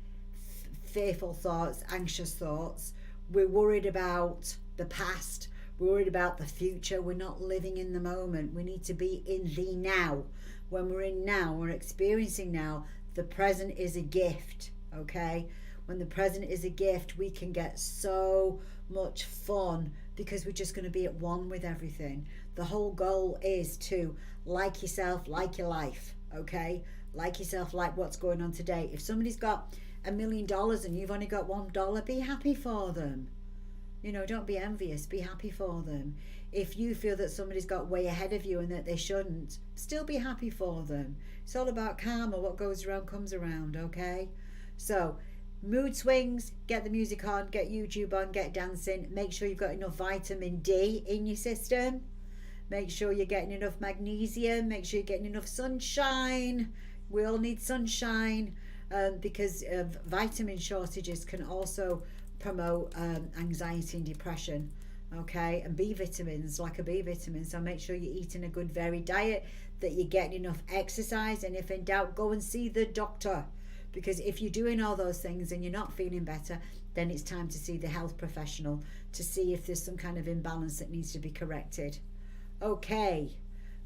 fearful thoughts, anxious thoughts, we're worried about the past, we're worried about the future, we're not living in the moment. We need to be in the now. When we're in now, we're experiencing now, the present is a gift, okay? When the present is a gift, we can get so much fun because we're just going to be at one with everything. The whole goal is to like yourself, like your life, okay? Like yourself, like what's going on today. If somebody's got $1 million and you've only got $1, be happy for them. You know, don't be envious, be happy for them. If you feel that somebody's got way ahead of you and that they shouldn't, still be happy for them. It's all about karma. What goes around comes around, okay? So, mood swings, get the music on, get YouTube on, get dancing. Make sure you've got enough vitamin D in your system. Make sure you're getting enough magnesium. Make sure you're getting enough sunshine. We all need sunshine because vitamin shortages can also promote anxiety and depression. Okay, and B vitamins, like a B vitamin. So make sure you're eating a good varied diet, that you're getting enough exercise, and if in doubt, go and see the doctor. Because if you're doing all those things and you're not feeling better, then it's time to see the health professional to see if there's some kind of imbalance that needs to be corrected. Okay,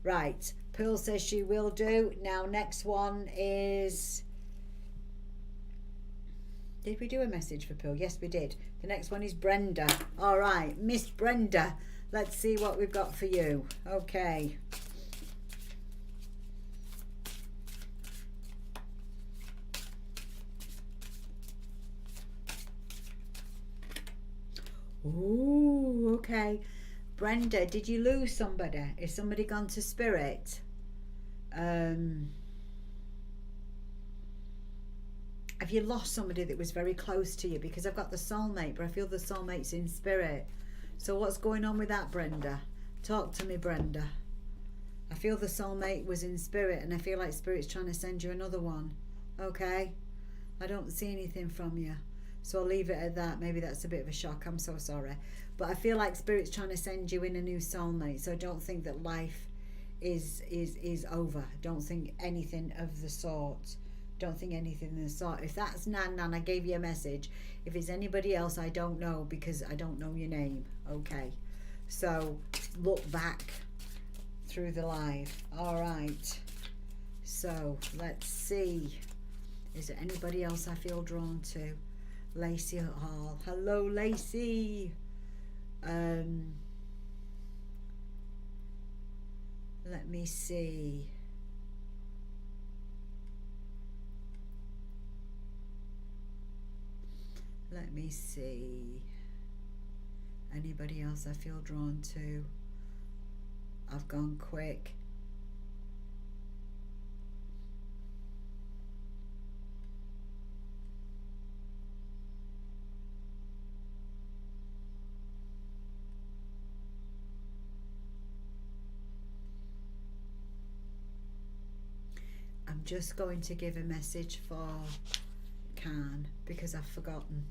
right. Pearl says she will do. Now, next one is... Did we do a message for Pearl? Yes, we did. The next one is Brenda. All right, Miss Brenda. Let's see what we've got for you. Okay. Ooh, okay. Brenda, did you lose somebody? Is somebody gone to spirit? Have you lost somebody that was very close to you? Because I've got the soulmate, but I feel the soulmate's in spirit. So what's going on with that, Brenda? Talk to me, Brenda. I feel the soulmate was in spirit, and I feel like spirit's trying to send you another one. Okay? I don't see anything from you. So I'll leave it at that. Maybe that's a bit of a shock. I'm so sorry. But I feel like spirit's trying to send you in a new soulmate. So I don't think that life is over. Don't think anything of the sort. Don't think anything of the sort. If that's Nan, I gave you a message. If it's anybody else, I don't know, because I don't know your name. Okay. So look back through the live. All right. So let's see. Is there anybody else I feel drawn to? Lacey Hall. Hello, Lacey. Let me see. Let me see. Anybody else I feel drawn to? I've gone quick. I'm just going to give a message for Khan because I've forgotten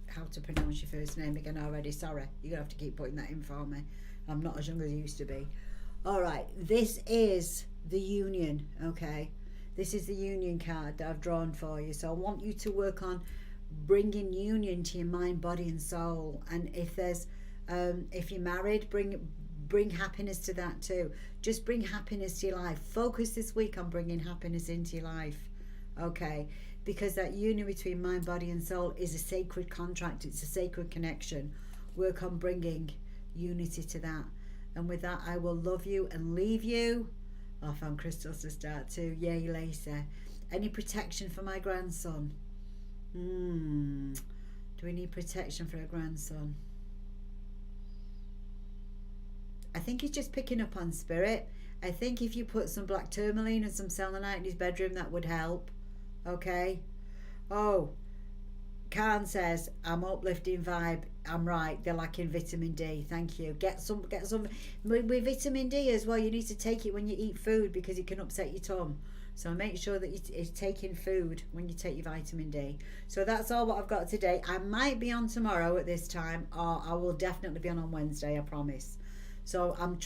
how to pronounce your first name again already. Sorry, you're gonna have to keep putting that in for me. I'm not as young as I used to be. All right, this is the union. Okay, this is the union card that I've drawn for you. So I want you to work on bringing union to your mind, body, and soul. And if there's if you're married, bring happiness to that too. Just bring happiness to your life. Focus this week on bringing happiness into your life. Okay, because that union between mind, body and soul is a sacred contract. It's a sacred connection. Work on bringing unity to that. And with that, I will love you and leave you. I found crystals to start too. Yay, Lacey. Any protection for my grandson? Do we need protection for a grandson? I think he's just picking up on spirit. I think if you put some black tourmaline and some selenite in his bedroom, that would help. Okay? Oh, Khan says, I'm uplifting vibe. I'm right. They're lacking vitamin D. Thank you. Get some with vitamin D as well. You need to take it when you eat food because it can upset your tongue. So make sure that you're taking food when you take your vitamin D. So that's all what I've got today. I might be on tomorrow at this time, or I will definitely be on Wednesday, I promise. So I'm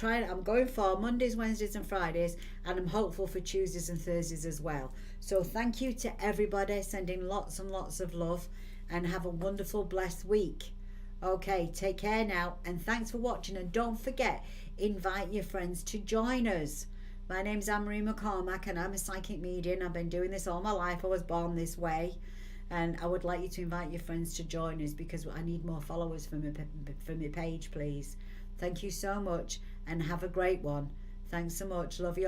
going for Mondays, Wednesdays and Fridays, and I'm hopeful for Tuesdays and Thursdays as well. So thank you to everybody, sending lots and lots of love, and have a wonderful, blessed week. Okay, take care now, and thanks for watching, and don't forget, invite your friends to join us. My name's Anne-Marie McCormack, and I'm a psychic medium. I've been doing this all my life. I was born this way, and I would like you to invite your friends to join us because I need more followers for my page, please. Thank you so much, and have a great one. Thanks so much. Love you all.